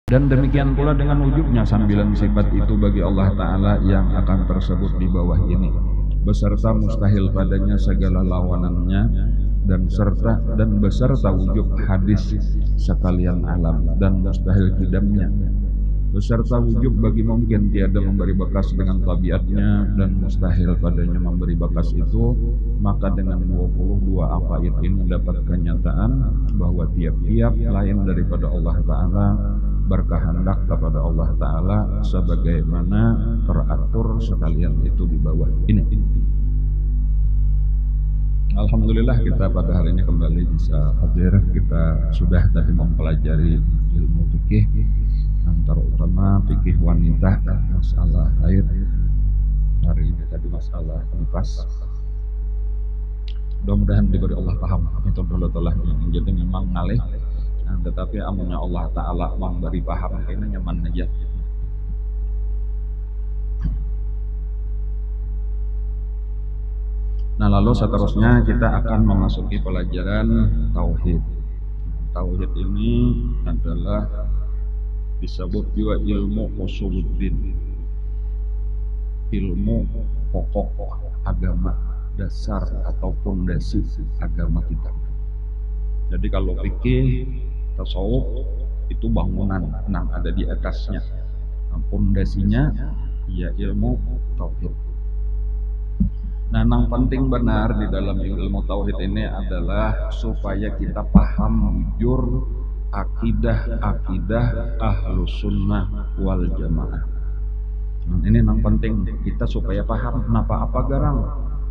Dan demikian pula dengan wujudnya sambilan sifat itu bagi Allah Ta'ala yang akan tersebut di bawah ini, beserta mustahil padanya segala lawanannya, dan beserta wujud hadis sekalian alam dan mustahil kidamnya, beserta wujud bagi mungkin tiada memberi bekas dengan tabiatnya dan mustahil padanya memberi bekas itu. Maka dengan 22 afaid ini dapat kenyataan bahwa tiap-tiap lain daripada Allah Ta'ala berkehendak kepada Allah Ta'ala sebagaimana teratur sekalian itu di bawah ini. Alhamdulillah kita pada hari ini kembali bisa hadir. Kita sudah tadi mempelajari ilmu fikih, antara utama fikih wanita, masalah haid. Hari ini tadi masalah nifas. Mudah-mudahan diberi Allah paham. Itu dulu telah jadi memang ngalih. Tetapi amunnya Allah Ta'ala memberi paham, kayaknya nyaman aja. Nah, lalu seterusnya kita akan memasuki pelajaran tauhid. Tauhid ini adalah disebut juga ilmu usuluddin, ilmu pokok agama, dasar atau fondasi agama kita. Jadi kalau fikih, tasawuf itu bangunan yang ada di atasnya. Fondasinya ya ilmu tauhid. Nah, yang penting benar di dalam ilmu tauhid ini adalah supaya kita paham jujur akidah ahlus sunnah wal jamaah. Nah, ini yang penting kita supaya paham kenapa apa garang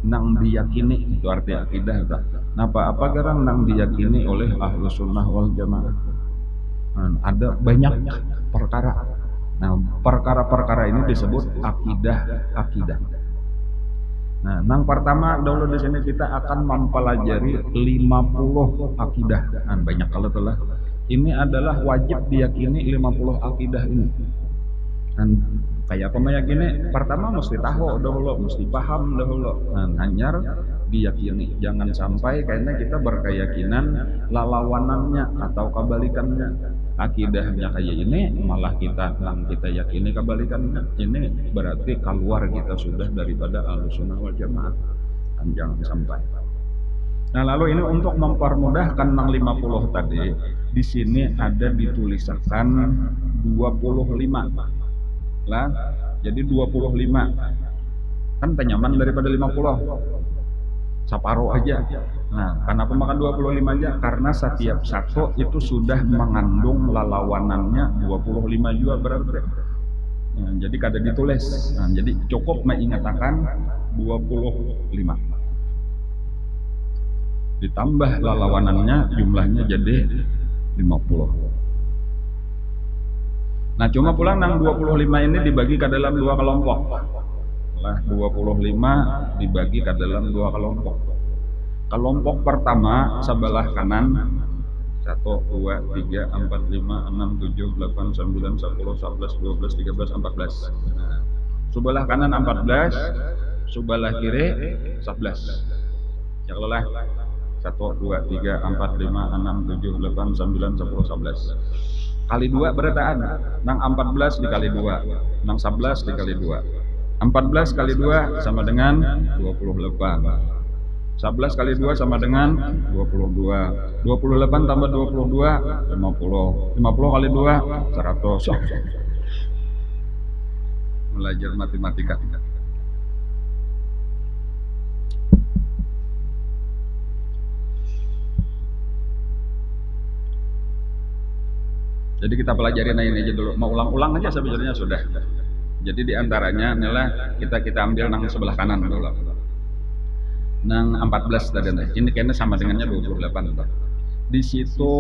nang diyakini, itu arti akidah. Kenapa apa garang nang diyakini oleh ahlus sunnah wal jamaah. Nah, ada banyak perkara. Nah, perkara-perkara ini disebut akidah. Nah, yang pertama dulu di sini kita akan mempelajari 50 akidah. Nah, banyak kalau telah. Ini adalah wajib diyakini 50 akidah ini. Dan kayak apa meyakini? Pertama mesti tahu dahulu, mesti paham dahulu. Nah, hanyar diyakini. Jangan sampai karena kita berkeyakinan lawanannya atau kebalikannya. Akidahnya kayak ini malah kita yakini kebalikannya. Ini berarti keluar kita sudah daripada Ahlussunnah wal Jamaah. Dan jangan sampai. Nah, lalu ini untuk mempermudahkan 50 tadi, di sini ada dituliskan 25. Lah, jadi 25. Kan tenyaman daripada 50. Separuh aja. Nah, kenapa makan 25 aja? Karena setiap satu itu sudah mengandung lalawanannya 25 juga berarti. Nah, jadi kada ditulis. Nah, jadi cukup mengatakan 25. Ditambah lalawanannya jumlahnya jadi 50. Nah, cuma pulang yang 25 ini dibagi ke dalam dua kelompok. Lah 25 dibagi ke dalam dua kelompok. Kelompok pertama sebelah kanan 1, 2, 3, 4, 5, 6, 7, 8, 9, 10, 11, 12, 13, 14. Nah, sebelah kanan 14, sebelah kiri 11. Yang lelah 1, 2, 3, 4, 5, 6, 7, 8, 9, 10, 11. Kali 2 berataan. Nang 14 dikali 2, nang 11 dikali 2. 14 kali 2 sama dengan 28. 11 kali 2 sama dengan 22. 28 tambah 22 50. 50 kali 2 100. Belajar matematika. Jadi kita pelajari ini aja dulu. Mau ulang-ulang aja sebenarnya sudah. Jadi diantaranya inilah kita ambil nang sebelah kanan dulu. Nang 14 tadi. Ini kayaknya sama dengannya 28. Di situ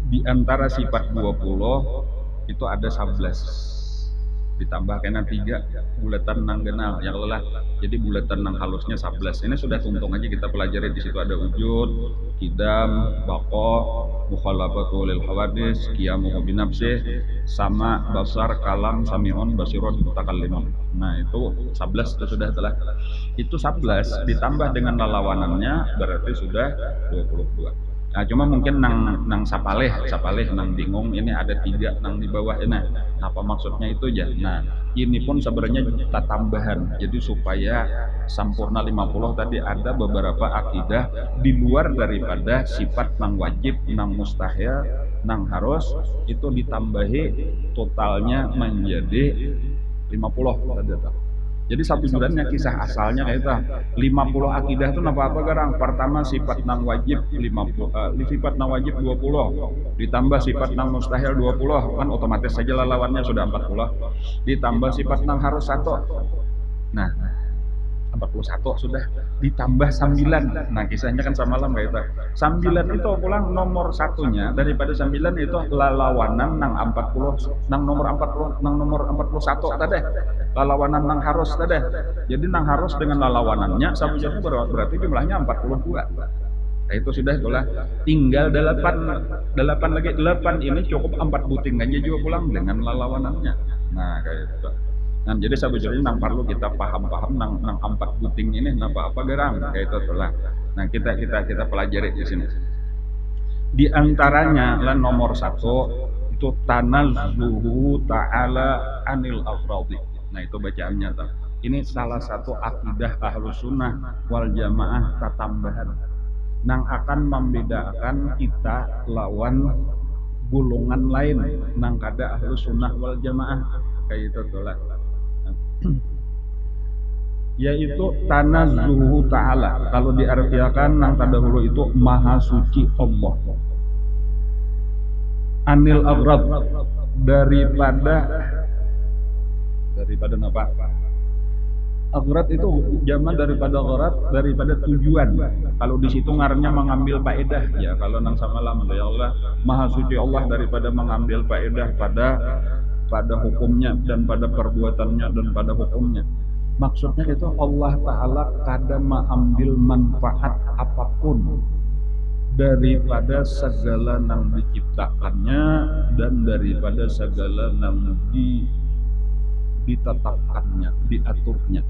di antara sifat 20 itu ada 11. Ditambah kena 3 bulatan nang genal yang lelah. Jadi bulatan nang halusnya 11. Ini sudah tuntung aja kita pelajari. Di situ ada wujud, qidam, baqa, mukhalafatu lil hawadis, qiyamu binafsih, sama, basar, kalam, sami'un, basirun, mutakallimun. Nah, itu 11 itu sudah telah. Itu 11 ditambah dengan lawanannya berarti sudah 22. Nah, cuma mungkin nang sapaleh nang bingung ini ada 3 nang di bawah ini. Apa maksudnya itu ya? Nah, ini pun sebenarnya kita tambahan. Jadi supaya sampurna 50 tadi ada beberapa akidah di luar daripada sifat nang wajib, nang mustahil, nang harus itu ditambahi totalnya menjadi 50 tadi. Jadi satu bulannya kisah asalnya kayak itu 50 akidah itu apa garang. Pertama sifat nang wajib 50, sifat nang wajib 20, ditambah sifat nang mustahil 20, kan otomatis saja lawannya sudah 40. Ditambah sifat nang harus 1. Nah, 41 sudah ditambah 9. Nah, kisahnya kan samalam kayak itu. 9 itu pulang nomor satunya daripada 9 itu lalawanan nang 40, nang nomor 40, nang nomor 41 tadi. Lalawanan nang harus tadi. Jadi nang harus dengan lalawanannya sabujurnya berarti jumlahnya 42. Nah, itu sudah itulah tinggal 8 lagi 8 ini cukup 4 buting aja juga pulang dengan lalawanannya. Nah, kayak itu. Nah, jadi sebetulnya nang perlu kita paham-paham nang 4 buting ini apa gerang kayak itu lah. Nah, kita pelajari di sini. Di antaranya lah nomor 1 itu tanazzuhu ta'ala anil afradi. Nah, itu bacaannya tuh. Ini salah satu akidah Ahlus Sunnah wal Jamaah tambahan nang akan membedakan kita lawan golongan lain nang kada Ahlus Sunnah wal Jamaah kayak itu tuh lah. Yaitu tanazzuhu ta'ala. Kalau diartikan nang tadahulu itu maha suci Allah. Anil aghrad daripada apa? Aghrad itu zaman daripada gharad, daripada tujuan. Kalau di situ ngarnya mengambil faedah ya. Kalau nang samalam ya Allah, maha suci Allah daripada mengambil faedah pada hukumnya dan pada perbuatannya dan pada hukumnya. Maksudnya itu Allah Ta'ala kada mengambil manfaat apapun daripada segala yang diciptakannya dan daripada segala yang ditetapkannya, diaturnya.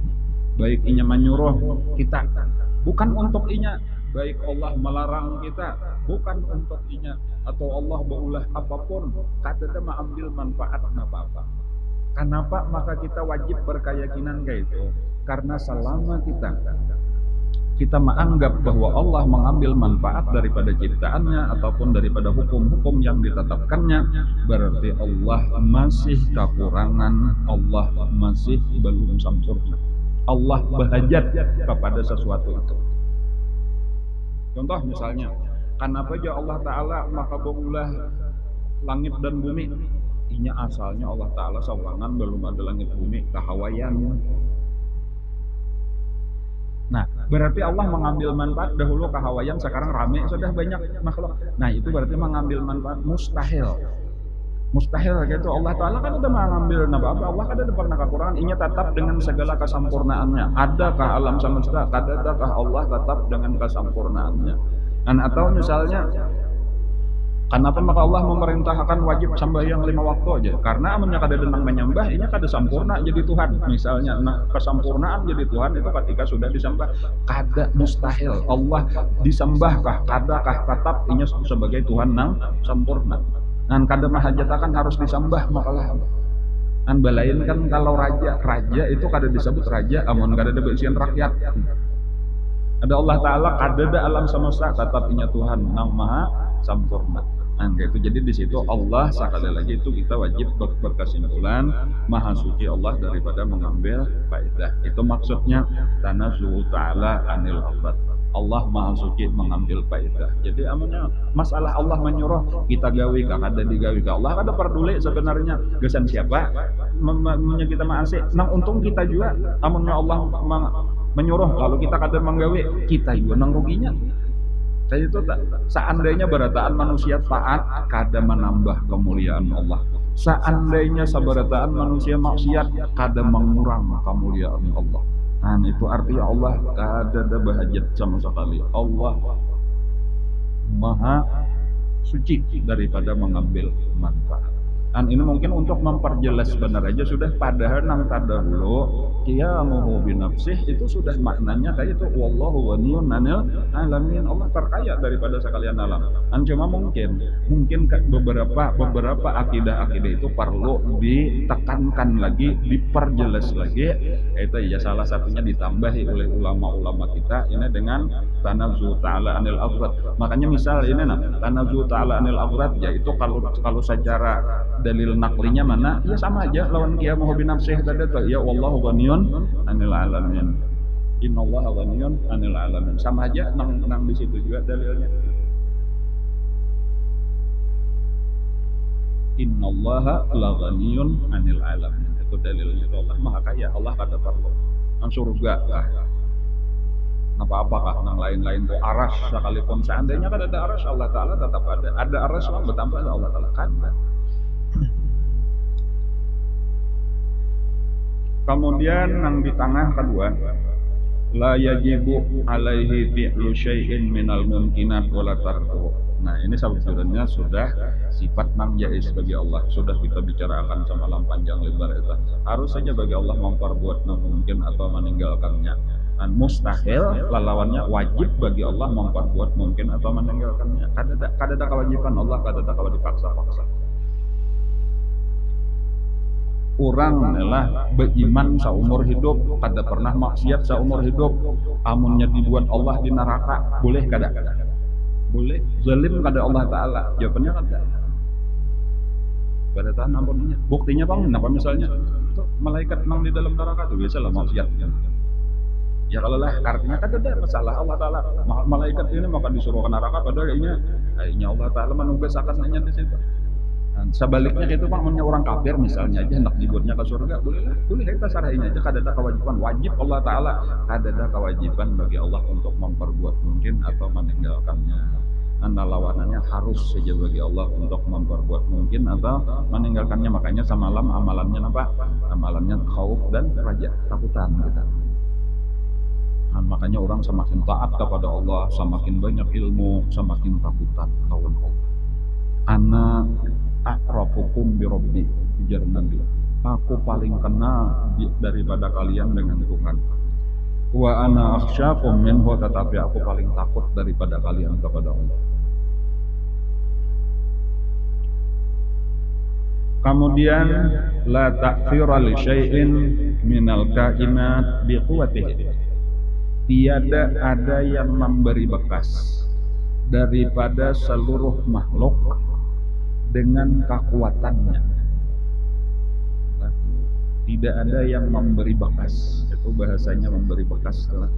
Baik inya menyuruh kita, bukan untuk inya. Baik Allah melarang kita, bukan untuk inya. Atau Allah berulah apapun, kada mengambil manfaat apa-apa. Kenapa? Maka kita wajib berkeyakinan kayak itu. Karena selama kita menganggap bahwa Allah mengambil manfaat daripada ciptaannya ataupun daripada hukum-hukum yang ditetapkannya, berarti Allah masih kekurangan, Allah masih belum sempurna. Allah berhajat kepada sesuatu itu. Contoh misalnya, kenapa aja Allah Ta'ala maka berulah langit dan bumi? Inya asalnya Allah Ta'ala sawangan belum ada langit bumi kahawayan. Nah, berarti Allah mengambil manfaat dahulu kahawayan, sekarang rame sudah banyak makhluk. Nah, itu berarti mengambil manfaat mustahil. Mustahil gitu. Allah Ta'ala kan udah mengambil apa-apa. Allah kan ada pernah kekurangan. Inya tetap dengan segala kesempurnaannya. Adakah alam semesta? Adakah Allah tetap dengan kesempurnaannya? Dan atau misalnya, kenapa maka Allah memerintahkan wajib sembahyang 5 waktu aja? Karena amunnya kada denang menyembah, ini kada sempurna jadi Tuhan. Misalnya, nah, kesempurnaan jadi Tuhan itu ketika sudah disembah. Kada mustahil. Allah disembahkah? Kadakah tetap ini sebagai Tuhan nang sempurna? Dan kada mahajatakan harus disembah makalah. Dan balain kan kalau raja itu kada disebut raja, amun kada ada bisian rakyat. Ada Allah Ta'ala, ada alam semesta, tetap inya Tuhan nang maha sempurna. Nah, itu jadi di situ Allah sekali lagi itu kita wajib berkesimpulan maha suci Allah daripada mengambil faedah. Itu maksudnya tanazzuhu ta'ala anil aghrad. Allah maha suci mengambil faedah. Jadi amunnya masalah Allah menyuruh kita gawe kah kada digawe kah, Allah kada peduli sebenarnya gesan siapa menyuruh kita maasih. Nang untung kita juga amunnya Allah menyuruh kalau kita kada menggawe kita juga nang ruginya. Saya itu tak, seandainya berataan manusia taat kada menambah kemuliaan Allah. Seandainya sabarataan manusia maksiat kada mengurang kemuliaan Allah. Nah, itu artinya Allah kada ada bahajat sama sekali. Allah maha suci daripada mengambil manfaat. Dan ini mungkin untuk memperjelas benar aja sudah, padahal nang tadahulu qiyamuhu binafsih itu sudah maknanya kayak itu wallahu ghaniyun 'anil alamin. Allah terkaya daripada sekalian alam. Cuma mungkin beberapa akidah-akidah itu perlu ditekankan lagi, diperjelas lagi. Itu ya salah satunya ditambahi oleh ulama-ulama kita ini dengan tanazzu ta'ala anil aghrad. Makanya misal ini tanazzu ta'ala anil aghrad, yaitu kalau secara dalil naklinya mana ya sama aja lawan qiyamah bi nafsihi tadi tuh, ya wallahu ghaniyun anil alamin. Innallaha ghaniyun anil alamin. Sama aja nang di situ juga dalilnya. Innallaha la ghaniyun anil alamin. Itu dalilnya. Allah Maha Kaya, Allah kada perlu. Nang surga apakah nang lain-lain tuh aras sekalipun seandainya kan ada aras, Allah Taala tetap ada. Ada aras mah bertambah Allah Taala kan. Kemudian nang di tengah kedua, la yajibu alaihi fi'lu syai'in minal mumkinat wala tarkuh. Nah, ini sebenarnya sudah sifat nang jaiz bagi Allah. Sudah kita bicarakan semalam panjang lebar itu. Harus saja bagi Allah memperbuat nang mungkin atau meninggalkannya. Dan mustahil lawannya wajib bagi Allah memperbuat mungkin atau meninggalkannya. Kada kewajiban Allah, kada kalau dipaksa-paksa. Orang adalah beriman seumur hidup, kada pernah maksiat seumur hidup. Amunnya dibuat Allah di neraka, boleh kada? Boleh. Zalim kada Allah Taala? Jawabannya kada. Pada tahan ampunnya. Buktinya bang, kenapa misalnya malaikat nang di dalam neraka itu biasalah maksiat. Ya kalau lah artinya kan ada masalah Allah Taala. Malaikat ini maka disuruh ke neraka, padahal ini Allah Taala menugas akan hanya di situ. Dan sebaliknya itu Pak, orang kafir misalnya aja hendak dibuatnya ke surga, boleh kita sarahin aja, kada ada kewajiban wajib Allah Taala, kada ada kewajiban bagi Allah untuk memperbuat mungkin atau meninggalkannya. Anda lawanannya harus saja bagi Allah untuk memperbuat mungkin atau meninggalkannya. Makanya semalam amalannya apa? Amalannya khauf dan raja, takutan kita. Nah, makanya orang semakin taat kepada Allah, semakin banyak ilmu, semakin takutan lawan Allah. Ana a'rafukum bi rabbi, ujar Nabi. Aku paling kenal daripada kalian dengan Tuhan. Wa ana akhsyakum minhu, tetapi aku paling takut daripada kalian kepada Allah. Kemudian la ta'thira li syai'in minal kainat bi quwwatihi. Tiada ada yang memberi bekas daripada seluruh makhluk dengan kekuatannya. Tidak ada yang memberi bekas. Itu bahasanya memberi bekas lah.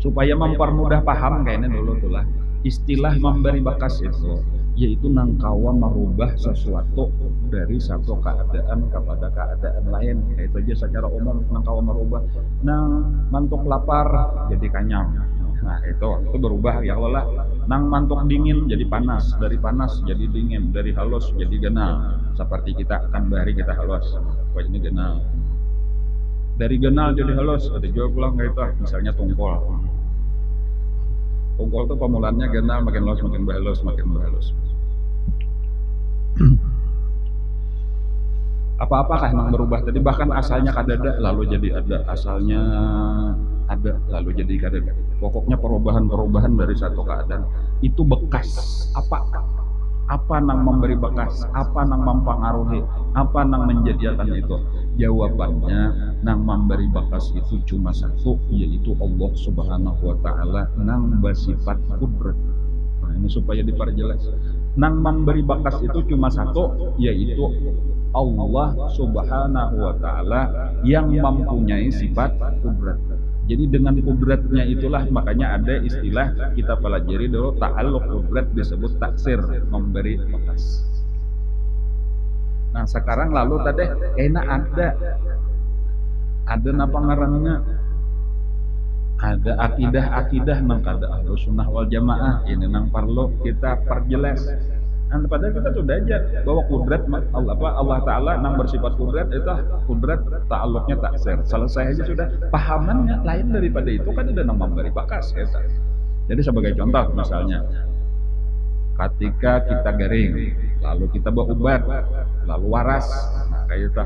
Supaya mempermudah paham kayaknya dulu tuh lah. Istilah memberi bekas itu yaitu nangkawa merubah sesuatu dari satu keadaan kepada keadaan lain. Itu aja secara umum nangkawa merubah. Nang mantuk lapar jadi kanyang. Nah itu berubah ya Allah. Nang mantuk dingin jadi panas, dari panas jadi dingin, dari halus jadi genal. Seperti kita kan bahari kita halus, wajah ini genal. Dari genal jadi halus, ada juga pulang kayak itu, misalnya tungkol. Tungkol itu pemulaannya genal, makin halus, makin bahalus, makin bahalus. Apa-apakah yang berubah tadi? Bahkan asalnya kadada lalu jadi ada, asalnya ada lalu jadi kadada. Pokoknya perubahan-perubahan dari satu keadaan itu bekas. Apa nang memberi bekas? Apa nang mempengaruhi? Apa nang menjadikan itu? Jawabannya nang memberi bekas itu cuma satu, yaitu Allah Subhanahu wa taala nang bersifat kudrat. Nah, ini supaya diperjelas. Nang memberi bekas itu cuma satu, yaitu Allah Subhanahu wa taala yang mempunyai sifat kudrat. Jadi dengan kudratnya itulah makanya ada istilah kita pelajari dulu, ta'alluq kudrat disebut taksir, memberi bekas. Nah sekarang lalu tadi enak ada napa ngarannya, ada akidah nang kada Ahlus Sunnah wal Jamaah, ini nang perlu kita perjelas. Nah, padahal kita sudah aja bahwa kudrat Allah Ta'ala nang bersifat kudrat itu kudrat ta'alluqnya taksir. Selesai aja sudah. Pahamannya lain daripada itu kan ada nang memberi bekas ya. Jadi sebagai contoh misalnya ketika kita garing lalu kita berobat lalu waras, nah kayak itu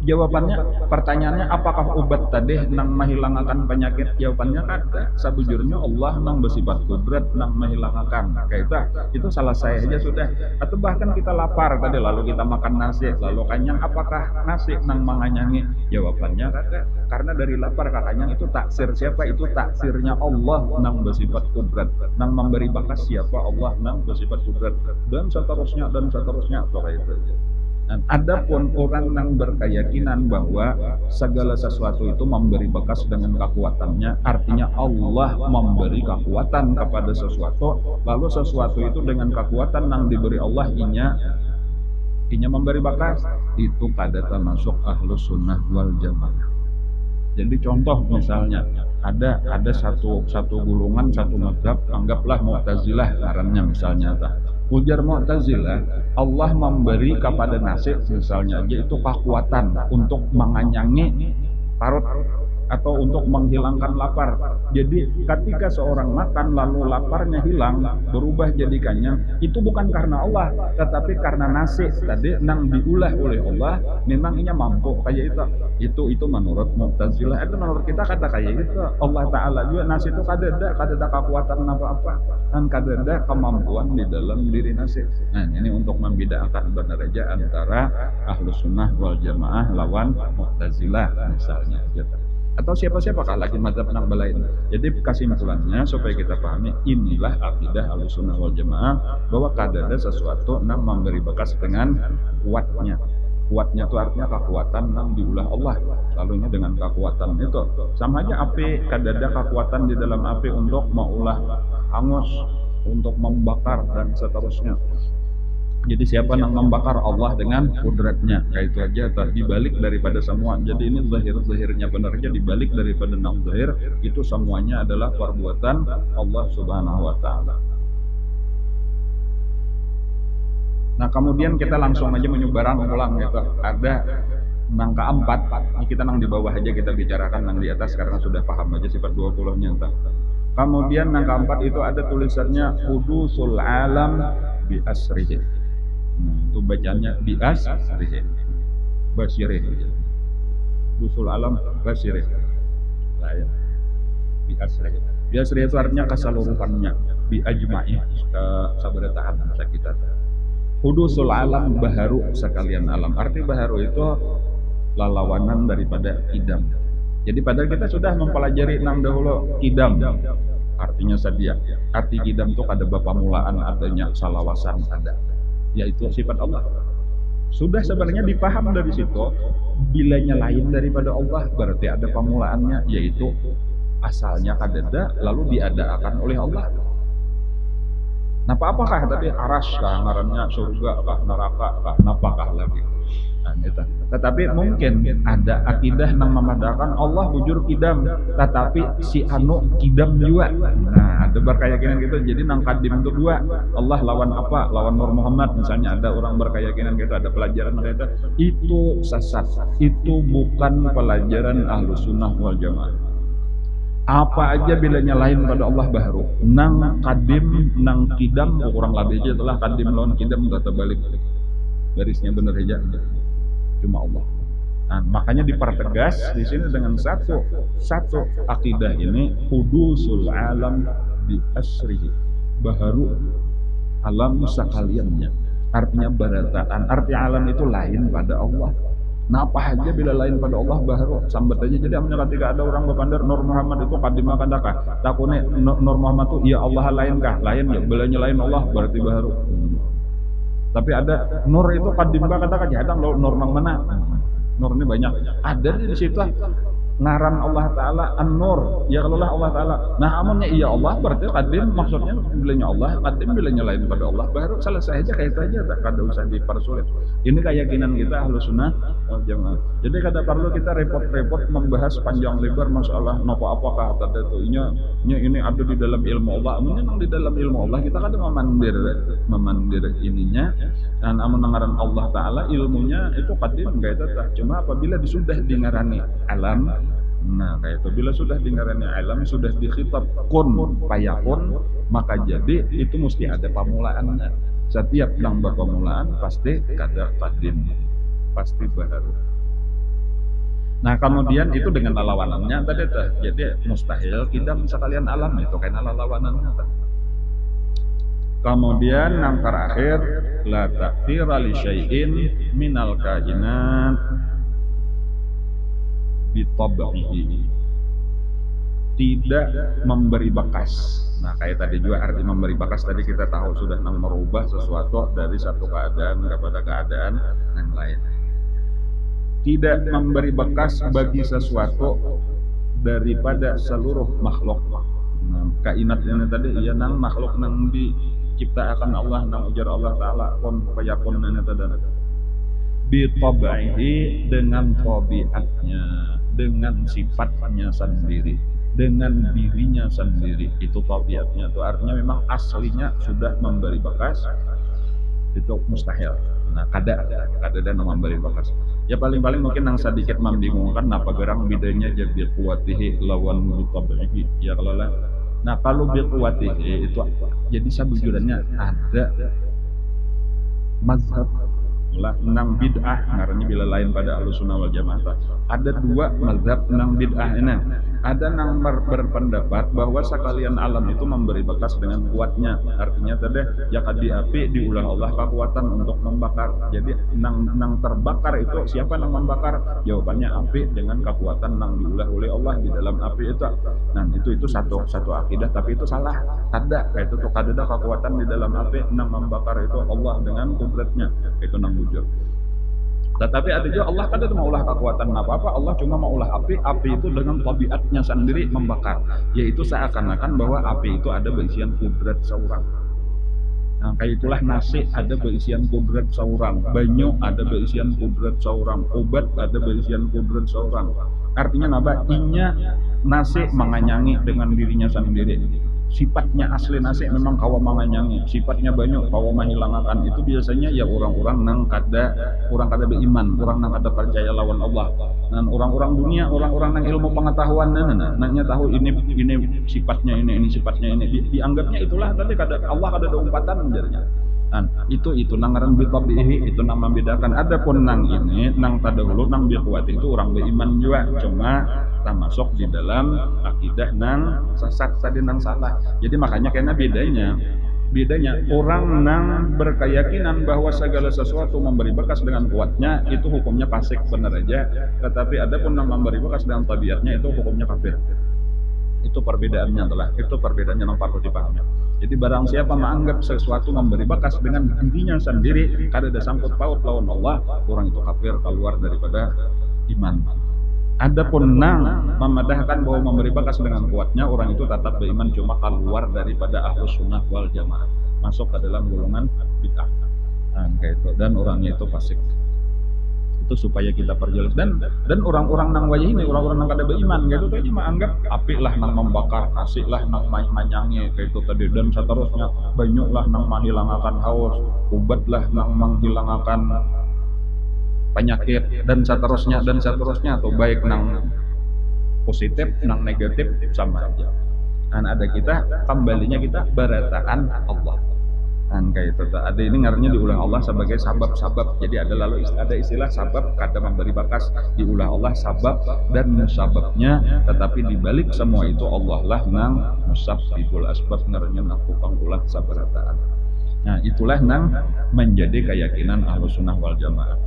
Jawabannya, pertanyaannya apakah obat tadi nang menghilangkan penyakit? Jawabannya kada. Sabujurnya Allah nang bersifat kudrat nang menghilangkan. Kayak itu salah saya aja sudah. Atau bahkan kita lapar tadi lalu kita makan nasi lalu kenyang, apakah nasi nang menganyangi? Jawabannya kada. Karena dari lapar ke kenyang itu taksir siapa? Itu taksirnya Allah nang bersifat kudrat. Nang memberi bakas siapa? Allah nang bersifat kudrat. Dan seterusnya kayak itu aja. Dan adapun orang yang berkeyakinan bahwa segala sesuatu itu memberi bekas dengan kekuatannya, artinya Allah memberi kekuatan kepada sesuatu, lalu sesuatu itu dengan kekuatan yang diberi Allah inya memberi bekas, itu kada termasuk ahlus sunnah wal jamaah. Jadi contoh misalnya ada satu golongan, satu mazhab, anggaplah Mu'tazilah ngarannya misalnya. Ujar Mu'tazilah, Allah memberi kepada nasi misalnya aja itu kekuatan untuk menganyangi parut atau untuk menghilangkan lapar. Jadi ketika seorang makan lalu laparnya hilang, berubah jadi kenyang, itu bukan karena Allah, tetapi karena nasi tadi nang diulah oleh Allah, memang inya mampu kayak itu menurut Mu'tazilah. Itu menurut kita kata kayak gitu. Allah Ta'ala juga nasi itu kada ada kekuatan apa-apa, dan kada ada kemampuan di dalam diri nasi. Nah ini untuk membedakan berdaraja antara Ahlus Sunnah wal Jamaah lawan Mu'tazilah misalnya gitu. Atau siapa-siapakah lagi mazhab nang belain. Jadi kesimpulannya supaya kita pahami, inilah akidah Ahlussunnah wal Jamaah, bahwa kada ada sesuatu nang memberi bekas dengan kuatnya. Kuatnya itu artinya kekuatan nang diulah Allah. Lalunya dengan kekuatan itu sama aja api, kada ada kekuatan di dalam api untuk mengulah hangus, untuk membakar dan seterusnya. Jadi siapa yang membakar? Allah dengan kudratnya. Kayak itu aja dibalik daripada semua. Jadi ini zahirnya benarnya dibalik daripada nang zahir, itu semuanya adalah perbuatan Allah Subhanahu wa taala. Nah, kemudian kita langsung aja menyebarang ulang gitu. Ada nang keempat, ini kita nang di bawah aja kita bicarakan, nang di atas karena sudah paham aja sifat 20-nya entah. Kemudian nang keempat itu ada tulisannya hudusul alam bi asrihi. Itu bacanya bi asrihi. Basirih. Hudusul alam basirih. Lah ya. Bi asrihi. Bi asrihi itu artinya keseluruhannya, bi ajma'i, kesabaratan masa kita. Hudusul alam baharu sekalian alam. Arti baharu itu lalawanan daripada kidam. Jadi padahal kita sudah mempelajari nang dahulu kidam. Artinya sedia. Arti kidam itu ada bapamulaan, adanya salawasan ada. Yaitu sifat Allah. Sudah sebenarnya dipaham dari situ. Bilanya lain daripada Allah berarti ada pemulaannya, yaitu asalnya kadada lalu diadakan oleh Allah. Nah, apakah tadi aras kah ngarannya, surga kah, neraka kah, napakah lagi? Nah, itu. Tetapi mungkin ada akidah yang memadakan Allah bujur kidam, tetapi si anu kidam juga. Nah, ada berkeyakinan gitu. Jadi nang kadim itu dua. Allah lawan apa? Lawan Nur Muhammad misalnya, ada orang berkeyakinan gitu, ada pelajaran gitu. Itu sesat. Itu bukan pelajaran Ahlus Sunnah wal Jamaah. Apa aja bilanya lain pada Allah baru nang kadim nang kidam kurang lebih aja telah kadim lawan kidam nggak terbalik garisnya bener aja cuma Allah. Nah, makanya dipertegas di sini dengan satu akidah ini hudusul alam bi asrihi, baharu alam sekaliannya, artinya barataan. Arti alam itu lain pada Allah. Nah, apa aja bila lain pada Allah baharu sambat aja. Jadi amnya ketika ada orang berpandar Nur Muhammad itu kadima kadakah takune Nur Muhammad itu ya Allah lain kah? Lain ya, belanya lain Allah berarti baharu. Tapi ada Nur itu kadima kadakah ada Nur nang mana? Nur ini banyak. Ada di situ ngaran Allah Ta'ala An-Nur, ya kalau Allah Ta'ala. Nah amunnya iya Allah berarti kadim, maksudnya bilanya Allah, kadim bilanya lain pada Allah, baru selesai aja kayak itu aja, tak ada usah dipersulit. Ini keyakinan kita Ahlus Sunnah wal Jamaah. Jadi kada perlu kita repot-repot membahas panjang lebar masalah napa apakah tadi itu ini ada di dalam ilmu Allah. Memang di dalam ilmu Allah kita kada memandir ininya, dan amun ngaran Allah Ta'ala ilmunya itu kadim kayak itu. Cuma apabila sudah dingarani alam, nah kayak itu, bila sudah dengarannya alam, sudah dikhitab kun payakun, maka jadi itu mesti ada pemulaannya. Setiap yang berpemulaan pasti kada qadim, pasti baharu. Nah kemudian itu dengan lalawanannya tadi tuh, jadi mustahil kidam sekalian alam itu karena lalawanannya tadi. Kemudian yang terakhir la ta'thira li syai'in minal kainat bi tab'ihi, tidak memberi bekas. Nah kayak tadi juga arti memberi bekas tadi kita tahu sudah merubah sesuatu dari satu keadaan kepada keadaan yang lain. Tidak memberi bekas bagi sesuatu daripada seluruh makhluk. Nah, kainat ini tadi ya nang makhluk nang diciptakan Allah nang ujar Allah Taala kun fayakun ini tadi. Bi tab'ihi, dengan tabiatnya, dengan sifatnya sendiri, dengan dirinya sendiri. Itu tabiatnya, itu artinya memang aslinya sudah memberi bekas, itu mustahil. Nah kada dan memberi bekas ya paling-paling mungkin yang sedikit membingungkan apa gerang bedanya jadi kuatihi lawan tabihi ya kalau lah. Nah kalau biquatihi itu jadi sabujurnya ada mazhab lah nang bid'ah ngarannya bila lain pada Ahlussunnah wal Jamaah. Ada dua mazhab nang bid'ah ini. Ada nang berpendapat bahwa sekalian alam itu memberi bekas dengan kuatnya. Artinya tadi ya kadi api diulah Allah kekuatan untuk membakar. Jadi nang terbakar itu siapa nang membakar? Jawabannya api dengan kekuatan nang diulah oleh Allah di dalam api itu. Nah itu satu akidah tapi itu salah. Kada kayak itu tuh kada ada kekuatan di dalam api nang membakar itu Allah dengan kudratnya. Itu nang bujur. Tetapi ada juga Allah kada mau ulah kekuatan apa-apa, Allah cuma mau ulah api itu dengan tabiatnya sendiri membakar. Yaitu seakan-akan bahwa api itu ada berisian kudrat seorang. Nah, kayak itulah nasi ada berisian kudrat seorang, banyu ada berisian kudrat seorang, obat ada berisian kudrat seorang. Artinya apa? Inya nasi menganyangi dengan dirinya sendiri. Sifatnya asli nasi memang kawa manganyangi, sifatnya banyak kawa menghilangkan. Itu biasanya ya orang-orang nang kada beriman, orang nang kada percaya lawan Allah. Dan orang-orang dunia, orang-orang nang ilmu pengetahuan nanya tahu ini sifatnya ini sifatnya ini. Dianggapnya itulah tadi kada Allah kada ada umpatan menjadinya. Nah, itu nang ngaran bitabihi itu nang membedakan. Adapun nang ini nang tadahulu nang biquati itu orang beriman juga, cuma termasuk di dalam akidah nang sesat tadi nang salah. Jadi makanya karena bedanya orang nang berkeyakinan bahwa segala sesuatu memberi bekas dengan kuatnya itu hukumnya fasik benar aja, tetapi adapun nang memberi bekas dengan tabiatnya itu hukumnya kafir. Itu perbedaannya yang perlu dipahami. Jadi barang siapa menganggap sesuatu memberi bekas dengan dirinya sendiri kada ada sangkut paut lawan Allah, orang itu kafir keluar daripada iman. Adapun nang memadahkan bahwa memberi bekas dengan kuatnya, orang itu tetap beriman cuma keluar daripada Ahlussunnah wal Jamaah, masuk ke dalam golongan bid'ah. Nah, kayak itu dan orangnya itu fasik. Itu supaya kita perjelas dan orang-orang nang wajah ini orang-orang nang kada beriman gitu tuh cuma anggap api lah nang membakar, kasih lah nang manyangi kayak itu tadi dan seterusnya, banyak lah nang menghilangkan haus, obat lah nang menghilangkan penyakit dan seterusnya atau baik nang positif nang negatif sama aja. Dan ada kita kembalinya kita berataan Allah. Dan kayak itu ada ini ngarannya diulah Allah sebagai sabab. Jadi ada istilah sabab kada memberi bekas diulah Allah sabab dan musababnya, tetapi dibalik semua itu Allah lah nang musabbibul asbab ngarannya nang tukang ulah sabarataan. Nah itulah nang menjadi keyakinan Ahlussunnah wal Jamaah.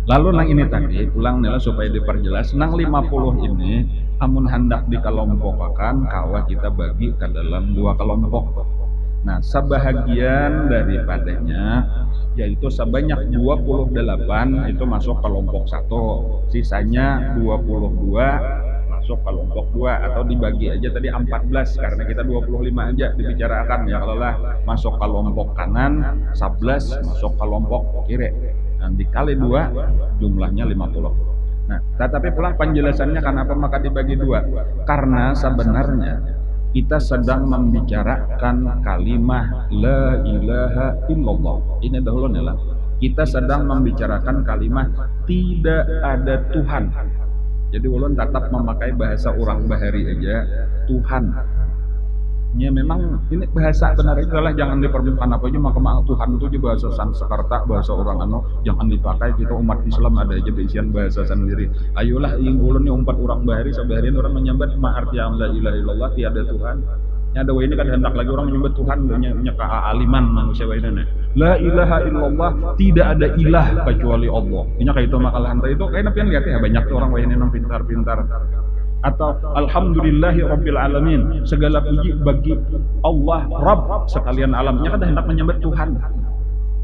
Lalu nang ini tadi ulang nila supaya diperjelas nang 50 ini amun hendak dikelompokkan kawa kita bagi ke dalam dua kelompok. Nah sebahagian daripadanya yaitu sebanyak 28 itu masuk kelompok 1, sisanya 22 masuk kelompok 2 atau dibagi aja tadi 14 karena kita 25 aja dibicarakan ya kalau lah masuk kelompok kanan 11 masuk kelompok kiri. Dan dikali 2 jumlahnya 50. Nah, tetapi pula penjelasannya kenapa maka dibagi 2? Karena sebenarnya kita sedang membicarakan kalimah la ilaha illallah. Ini dahulu nih lah. Kita sedang membicarakan kalimah tidak ada Tuhan. Jadi ulun tetap memakai bahasa orang bahari aja Tuhan. Ya memang ini bahasa benar itu adalah jangan di permukaan apa aja maka Tuhan itu juga bahasa Sanskerta, bahasa orang jangan dipakai. Kita umat Islam ada aja bisian bahasa sendiri. Ayolah ing ulun nih umpat orang bahari sabarian orang menyambat ma arti yang la ilaha illallah tiada Tuhan. Ya ada ini kan hendak lagi orang menyambat Tuhan nya ka aliman manusia wae la ilaha illallah tidak ada ilah kecuali Allah. Ini kayak itu makalah hantar itu kayak napian lihat ya banyak orang wae nang pintar-pintar. Atau alhamdulillahi rabbil alamin, segala puji bagi Allah Rabb sekalian alamnya kan hendak menyembah Tuhan.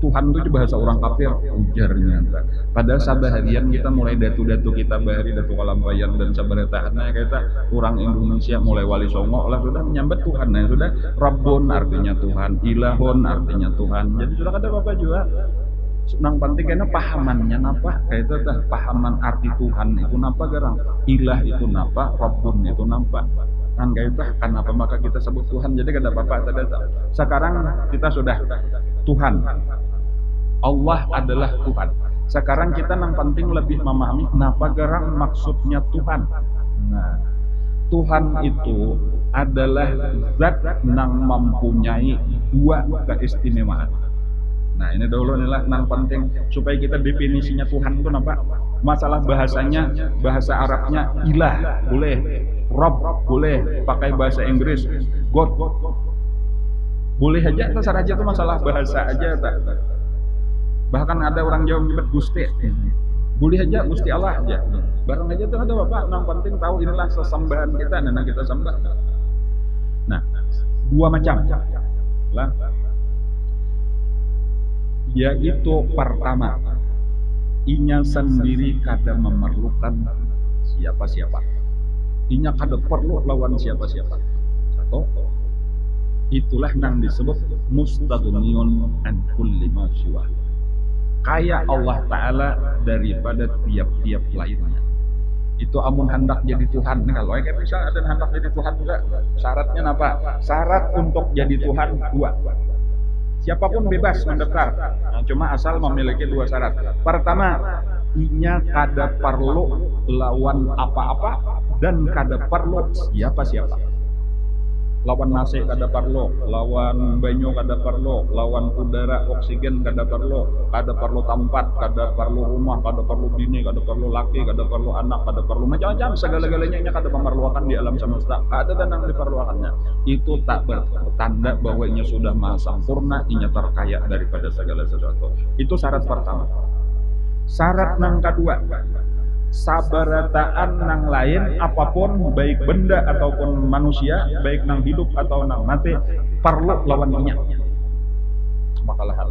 Tuhan itu bahasa orang kafir ujarnya. Padahal sabaharian kita mulai datu-datu kita bahari datu kalambayan dan sabaretahannya kita orang Indonesia mulai wali songo lah sudah menyembah Tuhan. Nah sudah Rabbun artinya Tuhan, ilahun artinya Tuhan. Jadi sudah ada Bapak juga nang penting karena pahamannya napa kayak itu tah pahaman arti Tuhan itu napa garang ilah itu napa Rabbun itu napa kan kayak itu kenapa maka kita sebut Tuhan. Jadi kada apa-apa tadi sekarang kita sudah Tuhan Allah adalah Tuhan. Sekarang kita nang penting lebih memahami napa garang maksudnya Tuhan. Nah Tuhan itu adalah zat nang mempunyai dua keistimewaan. Nah ini dulu inilah yang penting supaya kita definisinya Tuhan itu apa? Masalah bahasanya, bahasa Arabnya ilah boleh, Rabb boleh, pakai bahasa Inggris God boleh aja, terserah aja itu masalah bahasa aja tak. Bahkan ada orang Jawa menyebut Gusti, boleh aja Gusti Allah aja. Barang aja tuh ada Bapak, yang penting tahu inilah sesembahan kita, dan kita sembah. Nah dua macam lah. Yaitu pertama inya sendiri kada memerlukan siapa-siapa, inya kada perlu lawan siapa-siapa. Satu itulah yang disebut mustaghniyun an kulli ma siwa, kaya Allah Ta'ala daripada tiap-tiap lainnya. Itu amun hendak jadi Tuhan. Kalau kayak bisa ada hendak jadi Tuhan juga syaratnya apa? Syarat untuk jadi Tuhan dua. Siapapun bebas mendaftar, nah, cuma asal memiliki dua syarat. Pertama, inya kada perlu lawan apa-apa dan kada perlu siapa-siapa. Lawan nasi kada perlu, lawan banyu kada perlu, lawan udara oksigen kada perlu tempat, kada perlu rumah, kada perlu bini, kada perlu laki, kada perlu anak, kada perlu macam-macam segala-galanya inya kada memerlukan di alam semesta. Ada dan yang diperlukannya. Itu tak bertanda bahwa inya sudah maha sempurna, inya terkaya daripada segala sesuatu. Itu syarat pertama. Syarat yang kedua, sabarataan nang lain apapun baik benda ataupun manusia, baik nang hidup atau nang mati perlu lawan inya. Makalah hal.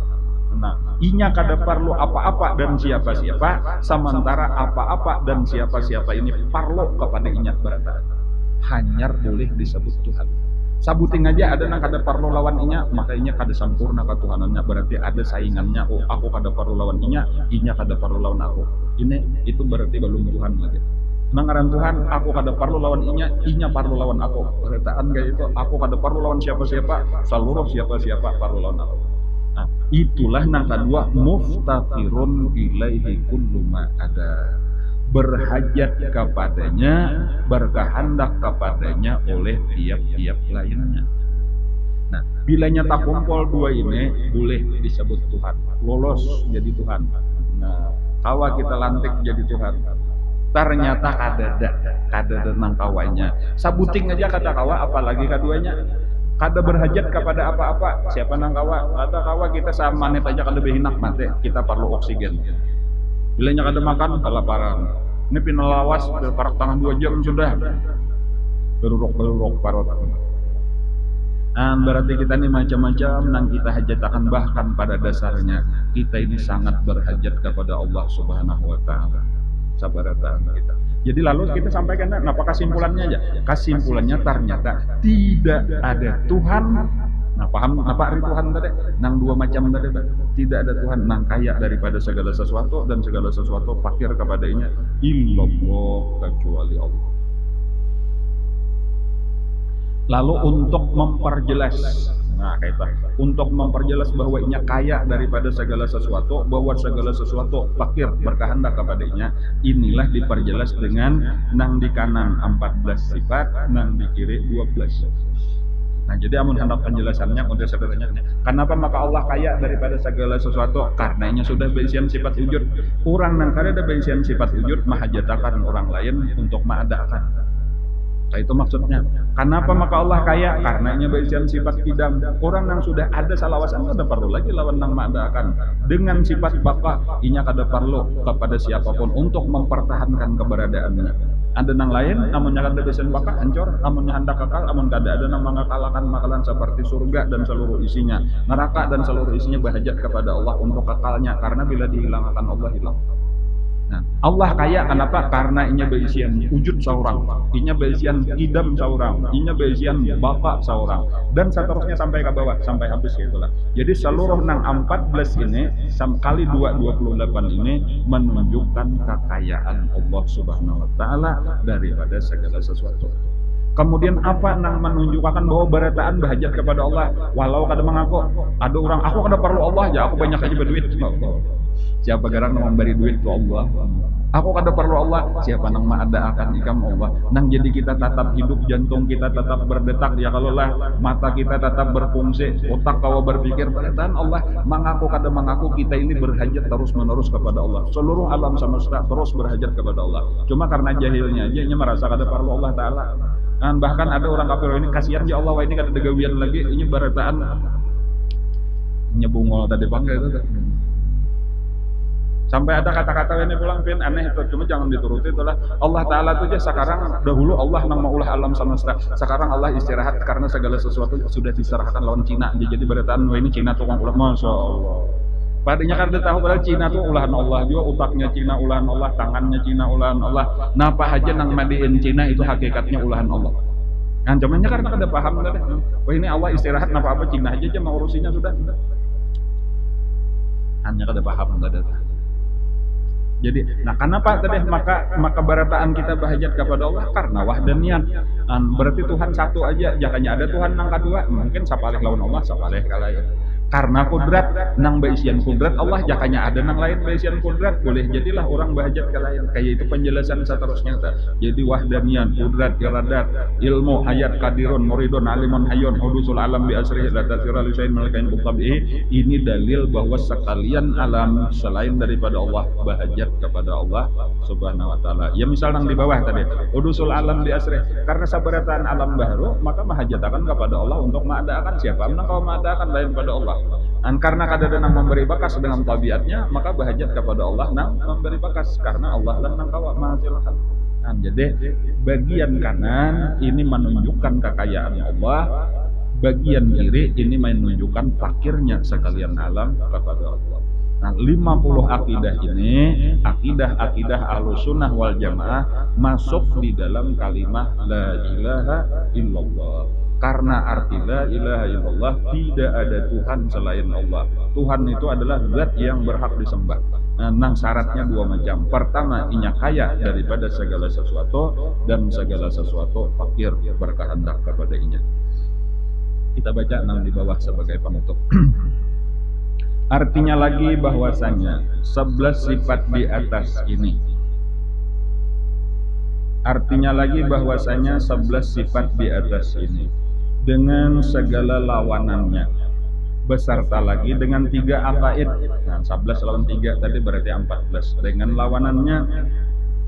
Nah, inya kada perlu apa-apa dan siapa-siapa, sementara apa-apa dan siapa-siapa ini perlu kepada inya barataan. Hanyar boleh disebut Tuhan. Sabuting aja ada nang kada perlu lawan inya, maka inya kada sempurna ketuhanannya, berarti ada saingannya. Oh, aku kada perlu lawan inya kada perlu lawan aku. Ini itu berarti belum Tuhan lagi. Nangaran Tuhan, aku kada perlu lawan inya perlu lawan aku. Berataan kayak itu, aku kada perlu lawan siapa-siapa, seluruh siapa-siapa perlu lawan aku. Nah, itulah nang kedua muftaqirun ilaihi kullu ma ada. Berhajat kepadanya, berkehendak kepadanya oleh tiap-tiap lainnya. Nah, bila nyata kumpul dua ini boleh disebut Tuhan, lolos jadi Tuhan. Nah, kawa kita lantik jadi Tuhan. Ternyata kada nang kawanya. Sabuting aja kata kawa, apalagi keduanya. Kada berhajat kepada apa-apa. Siapa nang kawa? Kata kawa kita sama menit aja kada behinak mati. Kita perlu oksigen. Bila nya kada makan kelaparan. Ini pinalawas parak tangan 2 jam sudah. Beruruk parot. Berarti kita ini macam-macam nang kita hajatakan, bahkan pada dasarnya kita ini sangat berhajat kepada Allah Subhanahu wa taala. Sabaratan kita. Jadi lalu kita sampaikan apa kesimpulannya aja? Kesimpulannya ternyata tidak ada Tuhan. Nah, paham apa arti Tuhan tadi? Nang dua macam tadi. Tidak ada Tuhan nang kaya daripada segala sesuatu dan segala sesuatu fakir kepadanya, illallah, kecuali Allah. Lalu untuk memperjelas, untuk memperjelas bahwa inya kaya daripada segala sesuatu, bahwa segala sesuatu fakir berkehendak kepadanya, inilah diperjelas dengan nang di kanan 14 sifat, nang di kiri 12. Nah, jadi amun hendak penjelasannya udah sederhananya. Kenapa maka Allah kaya daripada segala sesuatu? Karenanya sudah berisian sifat wujud. Orang nang kada ada berisian sifat wujud mahajatakan orang lain untuk mengadakan. Nah, itu maksudnya. Kenapa maka Allah kaya? Karenanya berisian sifat kidam. Orang yang sudah ada salawasan kada perlu lagi lawan nang mengadakan. Dengan sifat baka, inya kada perlu kepada siapapun untuk mempertahankan keberadaannya. Ada nang lain, amunnya kada besen baka hancur, amunnya hendak kekal, amun kada ada nang mengekalkan makanan seperti surga dan seluruh isinya, neraka dan seluruh isinya berhajat kepada Allah untuk kekalnya, karena bila dihilangkan Allah hilang. Nah, Allah kaya kenapa? Karena inya berisian wujud seorang, inya berisian idam seorang, inya berisian baka seorang, dan seterusnya sampai ke bawah, sampai habis itulah. Jadi seluruh nang 14 ini kali 2 28 ini menunjukkan kekayaan Allah Subhanahu wa taala daripada segala sesuatu. Kemudian apa nang menunjukkan bahwa barataan berhajat kepada Allah, walau kada mengaku. Ada orang aku kada perlu Allah, ya aku banyak aja berduit. Siapa garang nang memberi duit ke Allah? Aku kada perlu Allah. Siapa nang maadakan ikam Allah? Nang jadi kita tetap hidup, jantung kita tetap berdetak, ya kalau lah mata kita tetap berfungsi, otak kau berpikir, barataan Allah mengaku kada mengaku kita ini berhajat terus menerus kepada Allah. Seluruh alam semesta terus berhajat kepada Allah. Cuma karena jahilnya aja, nya merasa kada perlu Allah Taala. Dan bahkan ada orang kafir ini kasihan ya Allah, wah ini kada ada gawian lagi, ini barataan nyebungol tadi bangga itu. Sampai ada kata-kata ini pulang pin aneh itu, cuma jangan dituruti itulah. Allah Taala itu aja sekarang dahulu Allah nang maulah alam semesta. Sekarang Allah istirahat karena segala sesuatu sudah diserahkan lawan Cina. Jadi barataan wah ini Cina tukang ulah, masya Allah. Padahal kan dia tahu padahal Cina tuh ulahan Allah juga, otaknya Cina ulahan Allah, tangannya Cina ulahan Allah. Napa aja nang madiin Cina itu hakikatnya ulahan Allah. Kan cumannya karena kada paham tadi. Wah ini Allah istirahat napa apa Cina aja mau urusinya sudah. Hanya kada paham kada. Jadi, nah kenapa tadi maka barataan kita berhajat kepada Allah karena wahdanian. Berarti Tuhan satu aja, jangannya ada Tuhan nang kedua, mungkin sapalih lawan Allah, sapalih kalayan. Karena kudrat nang berisian kudrat Allah, jakanya ada nang lain berisian kudrat, boleh jadilah orang berhajat ke lain. Kayak itu penjelasan seterusnya. Jadi wahdanian, kudrat, iradat, ilmu, hayat, kadirun, muridun, alimun, hayun, hudusul alam bi asrihi la tasira li syai'in malakain buktabihi. Ini dalil bahwa sekalian alam selain daripada Allah berhajat kepada Allah Subhanahu wa taala. Ya misal nang di bawah tadi, hudusul alam bi asrihi. Karena sabarataan alam baru, maka mahajatakan kepada Allah untuk mengadakan siapa? Nang kau mengadakan lain pada Allah. Dan karena kadang nang memberi bakas dengan tabiatnya, maka berhajat kepada Allah nang memberi bakas karena Allah lah nang kawa menghasilkan. Nah, jadi bagian kanan ini menunjukkan kekayaan Allah, bagian kiri ini menunjukkan fakirnya sekalian alam kepada Allah. Nah, 50 akidah ini, akidah Ahlussunnah wal Jamaah masuk di dalam kalimat la ilaha illallah. Karena arti la ilaha illallah tidak ada Tuhan selain Allah. Tuhan itu adalah zat yang berhak disembah. Nang syaratnya dua macam. Pertama, inya kaya daripada segala sesuatu, dan segala sesuatu fakir berkehendak kepada inya. Kita baca nang di bawah sebagai penutup. Artinya lagi bahwasanya 11 sifat di atas ini. Artinya lagi bahwasanya 11 sifat di atas ini dengan segala lawanannya, beserta lagi dengan 3 akaid. Nah, 11 lawan 3 tadi berarti 14. Dengan lawanannya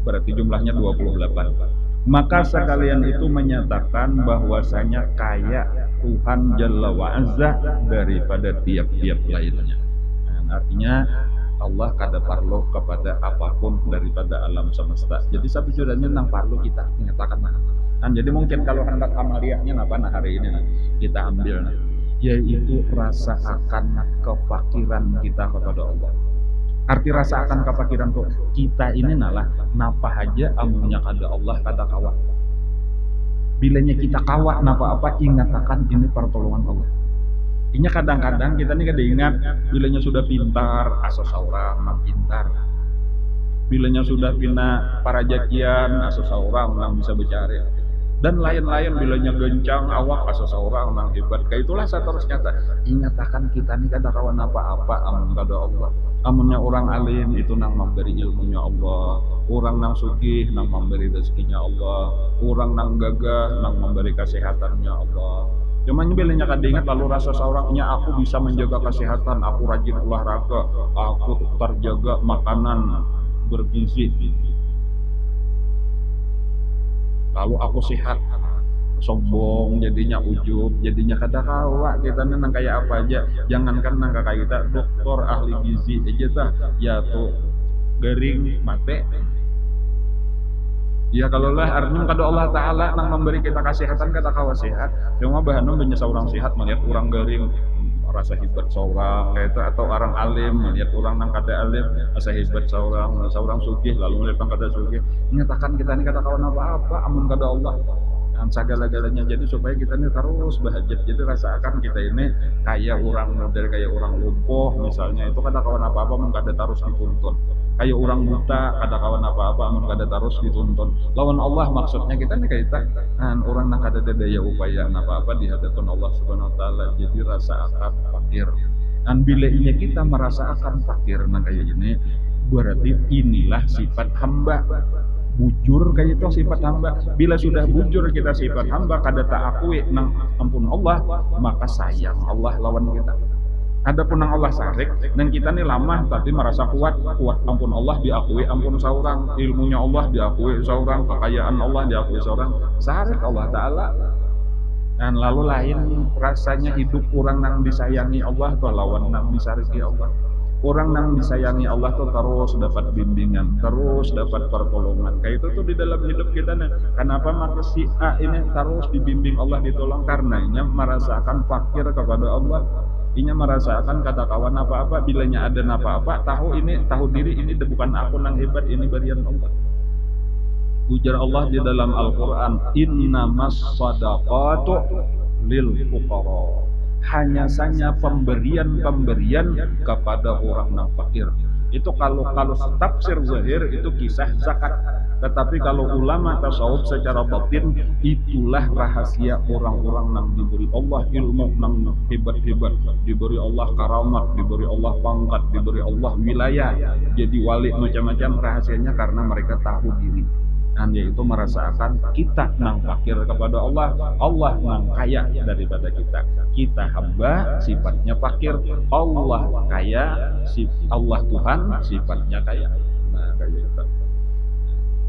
berarti jumlahnya 28. Maka sekalian itu menyatakan bahwasanya kaya Tuhan Jalla wa Azza daripada tiap-tiap lainnya. Nah, artinya Allah kada parlo kepada apapun daripada alam semesta. Jadi sabujurnya nang parlo kita menyatakan kan. Jadi mungkin kalau hendak amaliyahnya apa nah hari ini kita ambil yaitu rasa akan kefakiran kita kepada Allah. Arti rasa akan kefakiran tuh kita ini nalah napa aja amunnya kada Allah kada kawat. Bilanya kita kawat napa apa ingat akan ini pertolongan Allah. Inya kadang-kadang kita nih kada ingat bilanya sudah pintar asos orang nang pintar. Bilanya sudah pina parajakian asos orang nang bisa bicara. Dan lain-lain bilanya gencang awak asas orang nang hebat. Kayak itulah seterusnya. Ingat akan kita nih kada kawan apa-apa amun kada Allah. Amunnya orang alim itu nang memberi ilmunya Allah. Orang nang sugih nang memberi rezekinya Allah. Orang nang gagah nang memberi kesehatannya Allah. Cuma nyebelnya kada ingat lalu rasa seorangnya aku bisa menjaga kesehatan, aku rajin olahraga, aku terjaga makanan bergizi, lalu aku sehat, sombong jadinya, ujub jadinya, kada kawa kita nang kayak apa aja. Jangankan nang kayak kita dokter ahli gizi aja tah ya tuh garing mate. Ya kalau lah artinya kada Allah Ta'ala nang memberi kita kesehatan kata kawa sehat. Cuma bahannya banyak seorang sehat melihat orang garing rasa hebat seorang kayak itu, atau orang alim melihat orang nang kada alim rasa hebat seorang sugih lalu melihat orang kada sugih. Menyatakan kita ini kata kawan apa-apa amun kada Allah dan segala-galanya. Jadi supaya kita ini terus bahagia. Jadi rasakan kita ini kayak orang model kayak orang lumpuh misalnya, itu kada kawan apa-apa amun kada terus dituntun. Kayak orang buta kada kawan apa-apa amun kada terus dituntun. Lawan Allah maksudnya kita nih kayak kan orang nang kada ada daya upaya apa-apa di hadapan Allah Subhanahu wa taala. Jadi rasa akan fakir. Dan bila ini kita merasa akan fakir nang kayak gini, berarti inilah sifat hamba. Bujur kayak itu sifat hamba. Bila sudah bujur kita sifat hamba kada tak akui nang ampun Allah, maka sayang Allah lawan kita. Adapun nang Allah sarik, nang kita nih lamah tapi merasa kuat ampun Allah diakui ampun seorang, ilmunya Allah diakui seorang, kekayaan Allah diakui seorang, sarik Allah Ta'ala. Dan lalu lain rasanya hidup orang nang disayangi Allah tuh lawan nang disariki Allah. Orang nang disayangi Allah tuh terus dapat bimbingan, terus dapat pertolongan. Kayak itu tuh di dalam hidup kita nih. Kenapa maka si A ini terus dibimbing Allah, ditolong? Karena ia merasakan fakir kepada Allah. Inya merasakan kata kawan apa-apa, bilanya ada apa-apa, tahu diri ini bukan aku nang hebat, ini berian Allah. Ujar Allah di dalam Al-Quran, innamas sadaqatu lil fuqara. Hanya saja pemberian kepada orang yang fakir. Itu kalau tafsir zahir itu kisah zakat. Tetapi kalau ulama tasawuf secara batin, itulah rahasia orang-orang yang diberi Allah ilmu yang hebat-hebat, diberi Allah karamat, diberi Allah pangkat, diberi Allah wilayah, jadi wali macam-macam. Rahasianya karena mereka tahu diri. Dan yaitu merasakan kita nang fakir kepada Allah, Allah nang kaya daripada kita. Kita hamba sifatnya fakir, Allah kaya, Allah Tuhan sifatnya kaya. Nah kayak itu.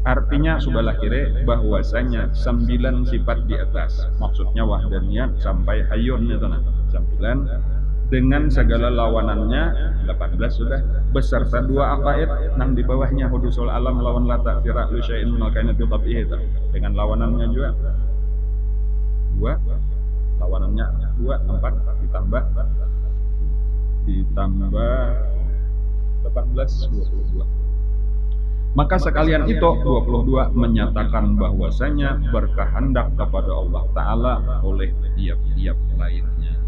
Artinya subhalah kira bahwasanya 9 sifat di atas, maksudnya wahdaniyat sampai hayyun itu nah 9 dengan segala lawanannya 18 sudah, beserta 2 aqaid nang di bawahnya hudusul alam lawan la ta'fira li syai'in min al-kainati tabi'i itu dengan lawanannya juga 2, lawanannya 2 4 ditambah 18 22. Maka sekalian itu 22 menyatakan bahwasanya berkehendak kepada Allah Ta'ala oleh tiap-tiap lainnya.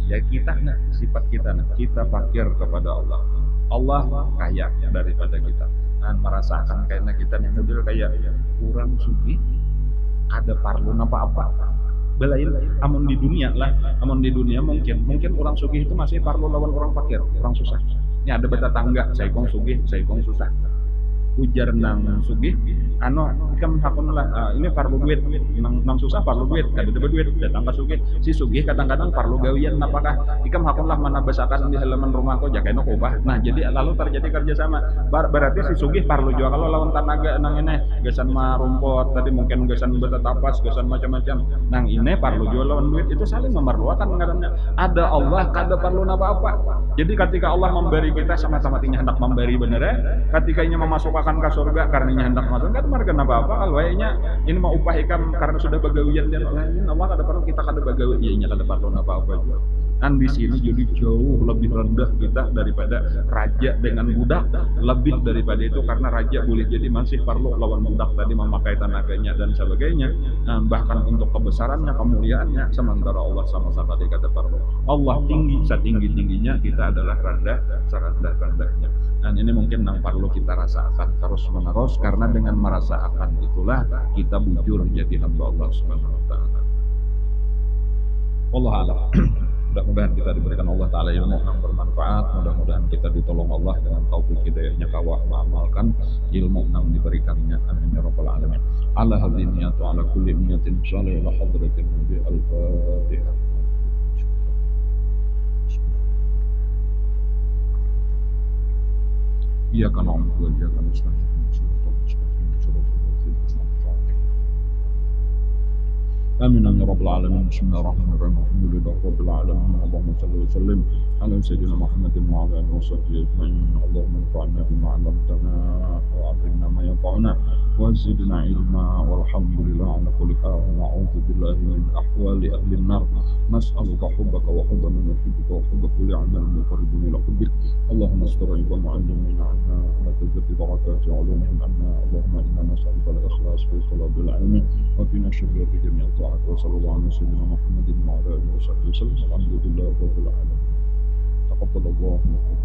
Ya kita sifat kita fakir kepada Allah. Allah kaya daripada kita. Dan merasakan karena kita yang model kayak kurang sugih, ada parlu apa-apa. Belain amun di dunia mungkin orang sugih itu masih parlu lawan orang fakir, orang susah. Ini ada beta tangga, saya kong sugih, saya kong susah. Ujar nang sugih ikam hakun lah ini parlu duit, nang susah parlu duit, kada ada duit datang ke sugih. Si sugih kadang-kadang parlu gawian, apakah ikam hakun lah mana besakan di halaman rumah kau jagain kubah. Nah jadi lalu terjadi kerjasama. Berarti si sugih parlu juga kalau lawan tanaga nang ini gasan mah rumput tadi mungkin gasan beta tapas gasan macam-macam. Nang ini parlu juga lawan duit, itu saling memerlukan ngarannya. Ada Allah kada perlu apa-apa. Jadi ketika Allah memberi kita sama-sama hendak memberi bener ya. Ketika ini memasukkan ke surga karena ini hendak masuk kan marga apa-apa. Kalau kayaknya ini mau upah ikam karena sudah bagawian dan lain Allah kada perlu kita kada bagawi, iya nya kada perlu apa-apa juga. Dan di sini jadi jauh lebih rendah kita daripada raja dengan budak, lebih daripada itu karena raja boleh jadi masih perlu lawan budak tadi memakai tenaganya dan sebagainya. Bahkan untuk kebesarannya, kemuliaannya, sementara Allah sama sekali kada perlu. Allah tinggi, setinggi-tingginya, kita adalah rendah, serendah-rendahnya. Dan ini mungkin yang perlu kita rasakan terus menerus karena dengan merasakan itulah kita bujur jadi hamba Allah Subhanahu wa taala. Wallahu a'lam. Mudah-mudahan kita diberikan Allah Ta'ala ilmu yang bermanfaat. Mudah-mudahan kita ditolong Allah dengan taufik hidayahnya kawah mengamalkan ilmu yang diberikannya. Amin ya rabbal alamin. Ala hadiniyatu ala kulli niyatin shalih ala hadratin nabi al-fatihah. iyyaka na'budu wa iyyaka nasta'in ihdinas siratal mustaqim siratal ladzina an'amta 'alaihim. آمين يا رب العالمين. بسم الله الرحمن الرحيم. الحمد لله رب العالمين. اللهم صل وسلم على سيدنا محمد وعلى آله وصحبه أجمعين. اللهم انفعنا بما علمتنا وعلمنا ما ينفعنا وزدنا علما والحمد لله على كل حال. ونعوذ بالله من أحوال أهل النار. نسألك حبك وحب من يحبك وحب كل عمل مقرب إلى حبك. اللهم استر عيب المعلمين عنا ولا تزد بركات علومهم عنا. اللهم إنا نسألك الإخلاص في طلب العلم وفي نشر جميع الطاعات. وصلى الله على سيدنا محمد وعلى آله وصحبه وسلم. الحمد لله رب العالمين. تقبل الله منكم.